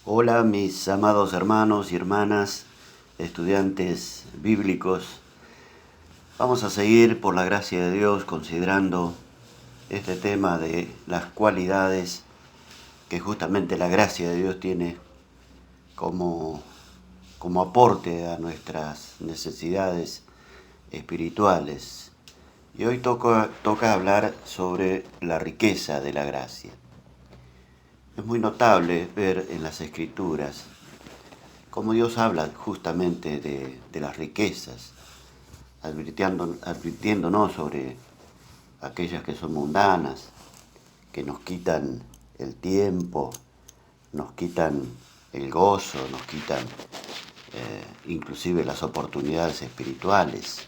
Hola mis amados hermanos y hermanas, estudiantes bíblicos. Vamos a seguir por la gracia de Dios considerando este tema de las cualidades que justamente la gracia de Dios tiene como, como aporte a nuestras necesidades espirituales. Y hoy toca hablar sobre la riqueza de la gracia. Es muy notable ver en las Escrituras cómo Dios habla justamente de las riquezas, advirtiéndonos sobre aquellas que son mundanas, que nos quitan el tiempo, nos quitan el gozo, nos quitan inclusive las oportunidades espirituales,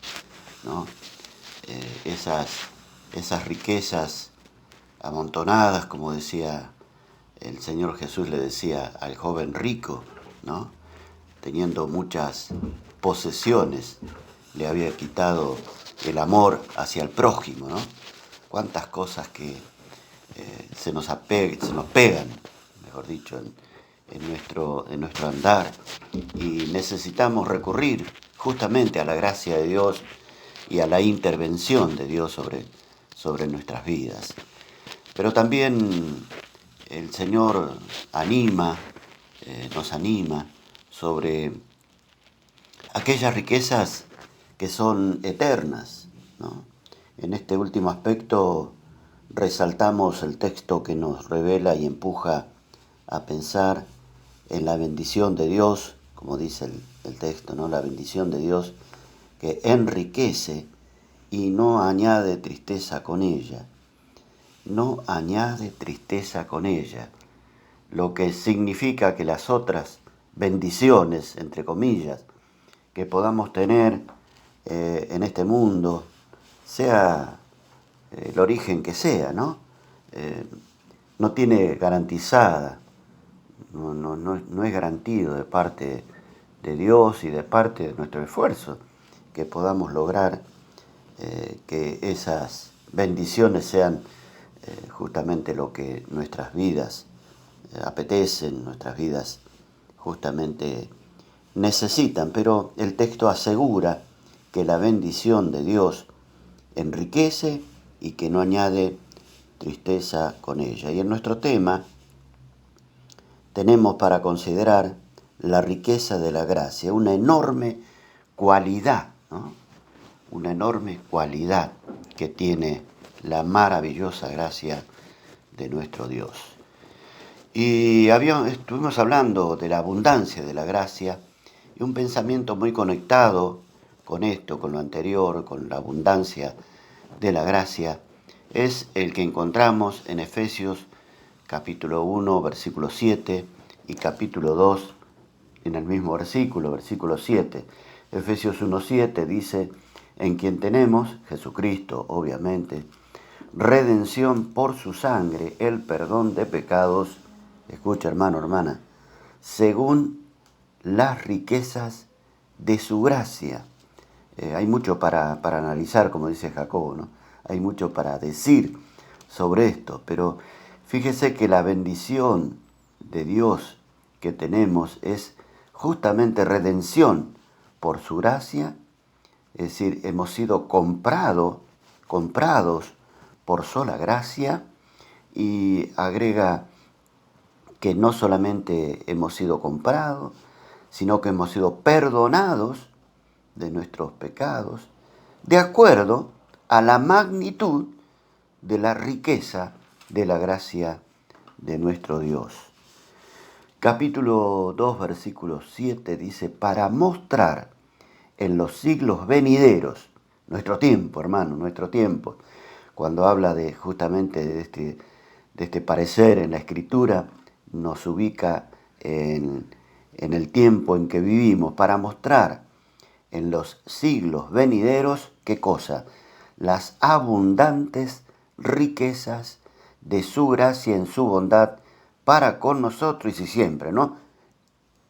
¿no? Esas riquezas amontonadas, como decía el Señor Jesús, le decía al joven rico, ¿no? Teniendo muchas posesiones, le había quitado el amor hacia el prójimo, ¿no? Cuántas cosas que se nos pegan, mejor dicho, en nuestro andar, y necesitamos recurrir justamente a la gracia de Dios y a la intervención de Dios sobre nuestras vidas. Pero también el Señor nos anima sobre aquellas riquezas que son eternas, ¿no? En este último aspecto resaltamos el texto que nos revela y empuja a pensar en la bendición de Dios, como dice el texto, ¿no? La bendición de Dios que enriquece y no añade tristeza con ella. No añade tristeza con ella, lo que significa que las otras bendiciones, entre comillas, que podamos tener en este mundo, sea el origen que sea, ¿no? No tiene garantizada, no es garantido de parte de Dios y de parte de nuestro esfuerzo que podamos lograr que esas bendiciones sean justamente lo que nuestras vidas apetecen, nuestras vidas justamente necesitan. Pero el texto asegura que la bendición de Dios enriquece y que no añade tristeza con ella. Y en nuestro tema tenemos para considerar la riqueza de la gracia, una enorme cualidad, ¿no? Una enorme cualidad que tiene la maravillosa gracia de nuestro Dios. Y estuvimos hablando de la abundancia de la gracia y un pensamiento muy conectado con esto, con lo anterior, con la abundancia de la gracia, es el que encontramos en Efesios capítulo 1, versículo 7 y capítulo 2 en el mismo versículo 7. Efesios 1:7 dice: en quien tenemos, Jesucristo obviamente, redención por su sangre, el perdón de pecados, escucha hermano, hermana, según las riquezas de su gracia. Hay mucho para analizar, como dice Jacobo, ¿no? Hay mucho para decir sobre esto, pero fíjese que la bendición de Dios que tenemos es justamente redención por su gracia, es decir, hemos sido comprados por sola gracia, y agrega que no solamente hemos sido comprados, sino que hemos sido perdonados de nuestros pecados, de acuerdo a la magnitud de la riqueza de la gracia de nuestro Dios. Capítulo 2, versículo 7 dice: para mostrar en los siglos venideros, nuestro tiempo, hermano, nuestro tiempo, cuando habla justamente de este parecer en la Escritura, nos ubica en el tiempo en que vivimos, para mostrar en los siglos venideros, ¿qué cosa? Las abundantes riquezas de su gracia en su bondad para con nosotros y siempre, ¿no?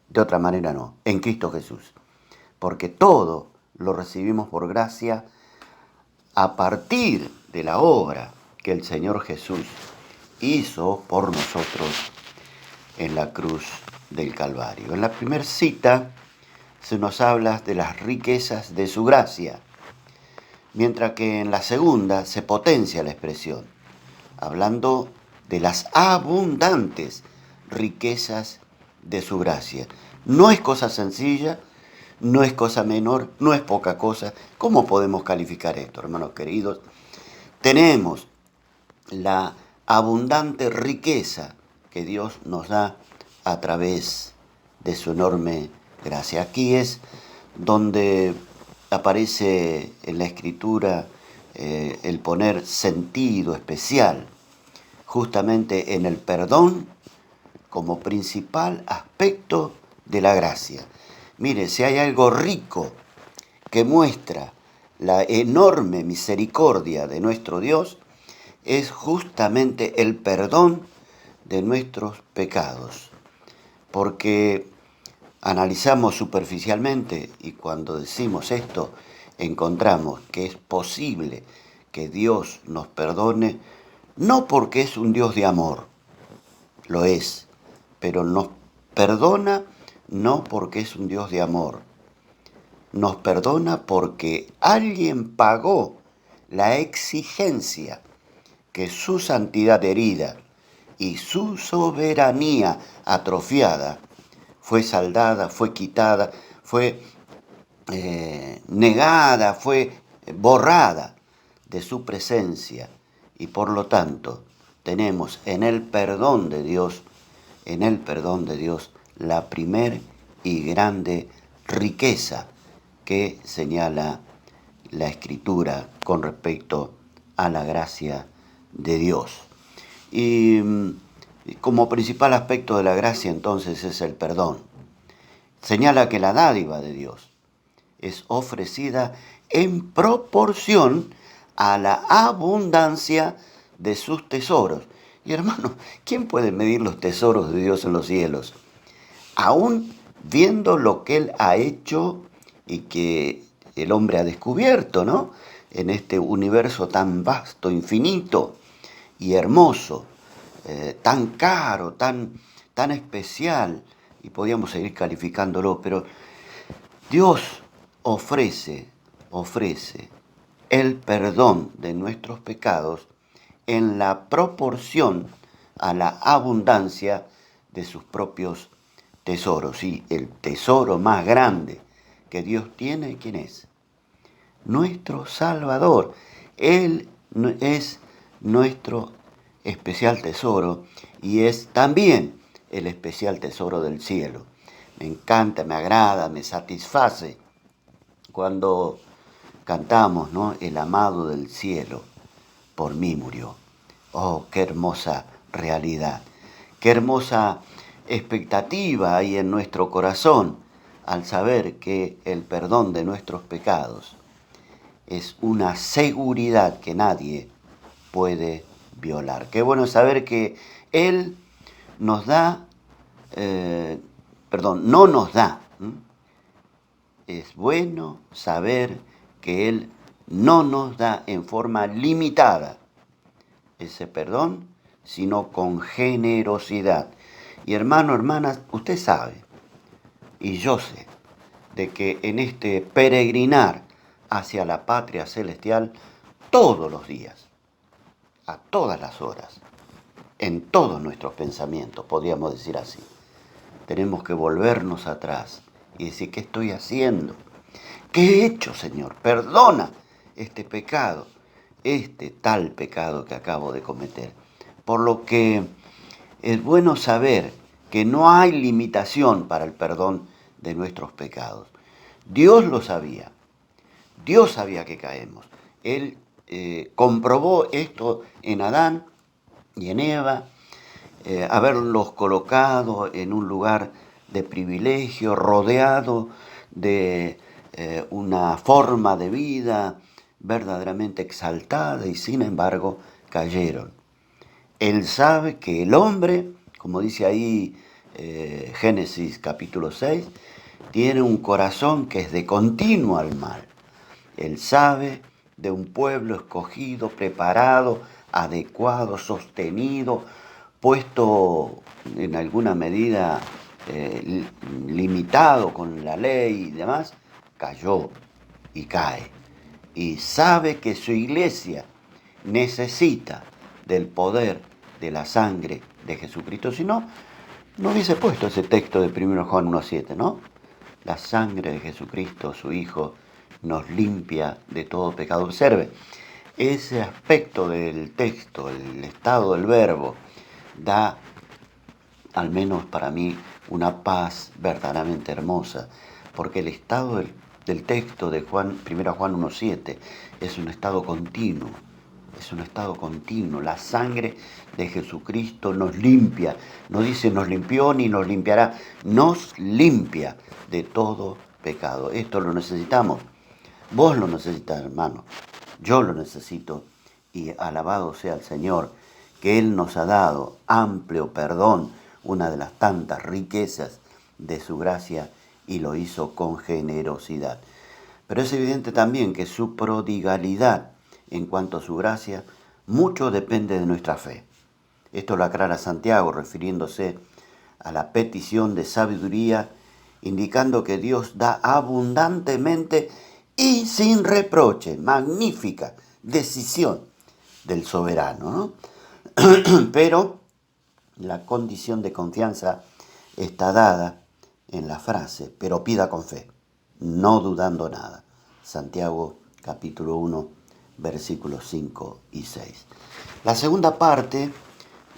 De otra manera no, en Cristo Jesús. Porque todo lo recibimos por gracia a partir de la obra que el Señor Jesús hizo por nosotros en la cruz del Calvario. En la primera cita se nos habla de las riquezas de su gracia, mientras que en la segunda se potencia la expresión, hablando de las abundantes riquezas de su gracia. No es cosa sencilla, no es cosa menor, no es poca cosa. ¿Cómo podemos calificar esto, hermanos queridos? Tenemos la abundante riqueza que Dios nos da a través de su enorme gracia. Aquí es donde aparece en la Escritura el poner sentido especial justamente en el perdón como principal aspecto de la gracia. Mire, si hay algo rico que muestra la enorme misericordia de nuestro Dios, es justamente el perdón de nuestros pecados. Porque analizamos superficialmente y cuando decimos esto, encontramos que es posible que Dios nos perdone, no porque es un Dios de amor, lo es, pero nos perdona no porque es un Dios de amor, nos perdona porque alguien pagó la exigencia que su santidad herida y su soberanía atrofiada fue saldada, fue quitada, fue negada, fue borrada de su presencia. Y por lo tanto tenemos en el perdón de Dios, la primer y grande riqueza que señala la Escritura con respecto a la gracia de Dios. Y como principal aspecto de la gracia entonces es el perdón. Señala que la dádiva de Dios es ofrecida en proporción a la abundancia de sus tesoros. Y hermano, ¿quién puede medir los tesoros de Dios en los cielos? Aún viendo lo que Él ha hecho y que el hombre ha descubierto, ¿no? En este universo tan vasto, infinito y hermoso, tan caro, tan especial, y podíamos seguir calificándolo, pero Dios ofrece el perdón de nuestros pecados en la proporción a la abundancia de sus propios tesoros. Y el tesoro más grande que Dios tiene, ¿quién es? Nuestro Salvador. Él es nuestro especial tesoro y es también el especial tesoro del cielo. Me encanta, me agrada, me satisface cuando cantamos, ¿no? El amado del cielo por mí murió. Oh, qué hermosa realidad, qué hermosa expectativa hay en nuestro corazón al saber que el perdón de nuestros pecados es una seguridad que nadie puede violar. Qué bueno saber que Él nos da, no nos da. Es bueno saber que Él no nos da en forma limitada ese perdón, sino con generosidad. Y hermano, hermanas, usted sabe, y yo sé, de que en este peregrinar hacia la patria celestial, todos los días, a todas las horas, en todos nuestros pensamientos, podríamos decir así, tenemos que volvernos atrás y decir, ¿qué estoy haciendo? ¿Qué he hecho, Señor? Perdona este pecado, este tal pecado que acabo de cometer. Por lo que es bueno saber que no hay limitación para el perdón de nuestros pecados. Dios lo sabía. Dios sabía que caemos. Él comprobó esto en Adán y en Eva, haberlos colocado en un lugar de privilegio, rodeado de una forma de vida verdaderamente exaltada y sin embargo cayeron. Él sabe que el hombre, como dice ahí Génesis capítulo 6, tiene un corazón que es de continuo al mal. Él sabe de un pueblo escogido, preparado, adecuado, sostenido puesto en alguna medida limitado con la ley y demás, cayó y cae. Y sabe que su iglesia necesita del poder de la sangre de Jesucristo. Si no, no hubiese puesto ese texto de 1 Juan 1.7, ¿no? La sangre de Jesucristo, su Hijo, nos limpia de todo pecado. Observe, ese aspecto del texto, el estado del verbo, da, al menos para mí, una paz verdaderamente hermosa, porque el estado del texto de 1 Juan 1.7 es un estado continuo. Es un estado continuo. La sangre de Jesucristo nos limpia. No dice nos limpió ni nos limpiará. Nos limpia de todo pecado. Esto lo necesitamos. Vos lo necesitas, hermano. Yo lo necesito. Y alabado sea el Señor, que Él nos ha dado amplio perdón, una de las tantas riquezas de su gracia, y lo hizo con generosidad. Pero es evidente también que su prodigalidad en cuanto a su gracia, mucho depende de nuestra fe. Esto lo aclara Santiago, refiriéndose a la petición de sabiduría, indicando que Dios da abundantemente y sin reproche. Magnífica decisión del soberano, ¿no? Pero la condición de confianza está dada en la frase, pero pida con fe, no dudando nada. Santiago capítulo 1, versículos 5 y 6. La segunda parte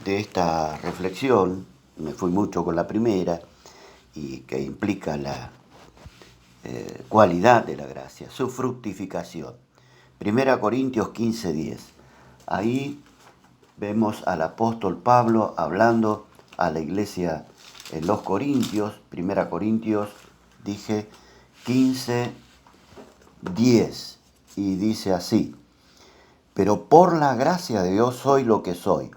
de esta reflexión, me fui mucho con la primera, y que implica la cualidad de la gracia, su fructificación. 1 Corintios 15:10. Ahí vemos al apóstol Pablo hablando a la iglesia en los Corintios. 1 Corintios, dije, 15:10. Y dice así: pero por la gracia de Dios soy lo que soy.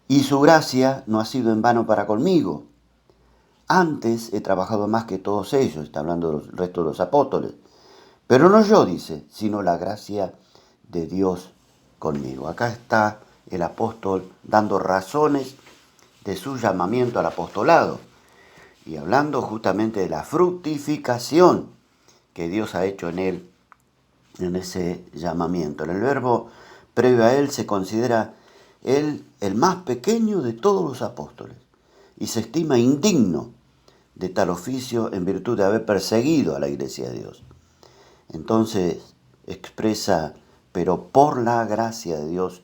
Y su gracia no ha sido en vano para conmigo. Antes he trabajado más que todos ellos, está hablando del resto de los apóstoles. Pero no yo, dice, sino la gracia de Dios conmigo. Acá está el apóstol dando razones de su llamamiento al apostolado y hablando justamente de la fructificación que Dios ha hecho en él, en ese llamamiento. En el verbo previo a él se considera él el más pequeño de todos los apóstoles y se estima indigno de tal oficio en virtud de haber perseguido a la iglesia de Dios. Entonces expresa, pero por la gracia de Dios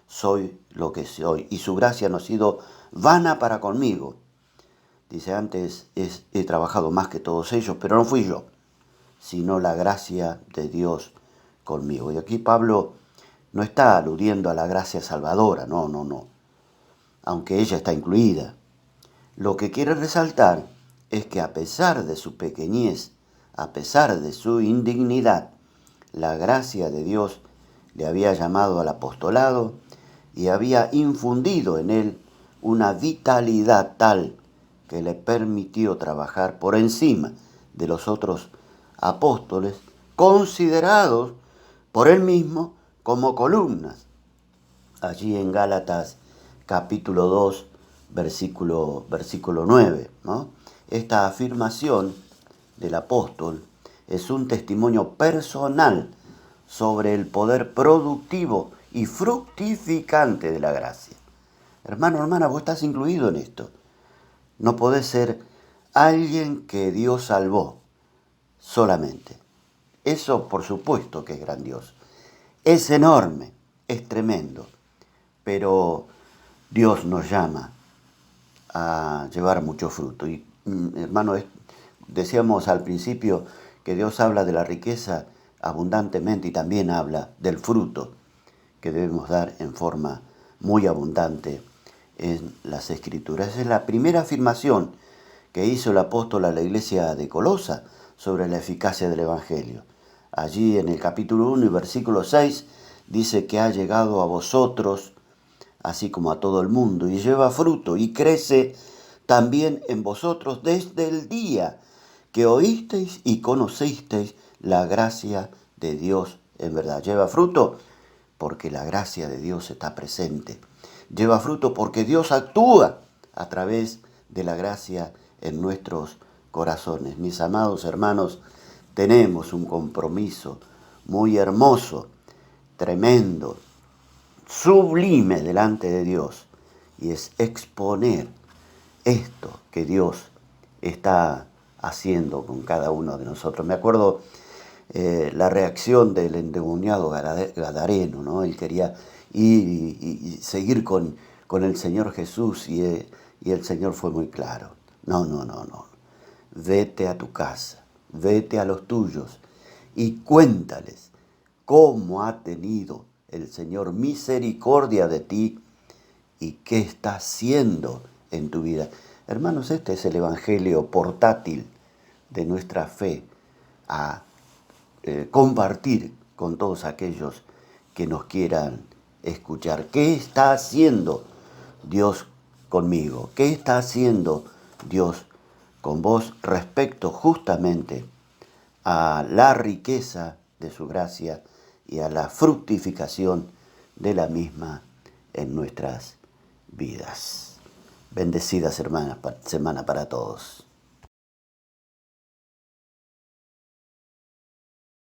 soy lo que soy, y su gracia no ha sido vana para conmigo. Dice antes, he trabajado más que todos ellos, pero no fui yo, sino la gracia de Dios conmigo. Y aquí Pablo no está aludiendo a la gracia salvadora, no, aunque ella está incluida. Lo que quiere resaltar es que a pesar de su pequeñez, a pesar de su indignidad, la gracia de Dios le había llamado al apostolado y había infundido en él una vitalidad tal que le permitió trabajar por encima de los otros apóstoles, considerados por él mismo como columnas. Allí en Gálatas capítulo 2, versículo 9, ¿no? Esta afirmación del apóstol es un testimonio personal sobre el poder productivo y fructificante de la gracia. Hermano, hermana, vos estás incluido en esto. No podés ser alguien que Dios salvó solamente. Eso por supuesto que es grandioso. Es enorme, es tremendo. Pero Dios nos llama a llevar mucho fruto. Y hermano, decíamos al principio que Dios habla de la riqueza abundantemente y también habla del fruto que debemos dar en forma muy abundante en las Escrituras. Esa es la primera afirmación que hizo el apóstol a la iglesia de Colosa sobre la eficacia del Evangelio. Allí en el capítulo 1 y versículo 6 dice que ha llegado a vosotros, así como a todo el mundo, y lleva fruto y crece también en vosotros desde el día que oísteis y conocisteis la gracia de Dios en verdad. Lleva fruto porque la gracia de Dios está presente. lleva fruto porque Dios actúa a través de la gracia en nuestros corazones. Mis amados hermanos, tenemos un compromiso muy hermoso, tremendo, sublime delante de Dios, y es exponer esto que Dios está haciendo con cada uno de nosotros. Me acuerdo la reacción del endemoniado gadareno, ¿no? Él quería ir y seguir con el Señor Jesús y el Señor fue muy claro. No, no, no, no. Vete a tu casa, vete a los tuyos y cuéntales cómo ha tenido el Señor misericordia de ti y qué está haciendo en tu vida. Hermanos, este es el evangelio portátil de nuestra fe a compartir con todos aquellos que nos quieran escuchar. ¿Qué está haciendo Dios conmigo? ¿Qué está haciendo Dios con vos respecto justamente a la riqueza de su gracia y a la fructificación de la misma en nuestras vidas? Bendecidas hermanas, semana para todos.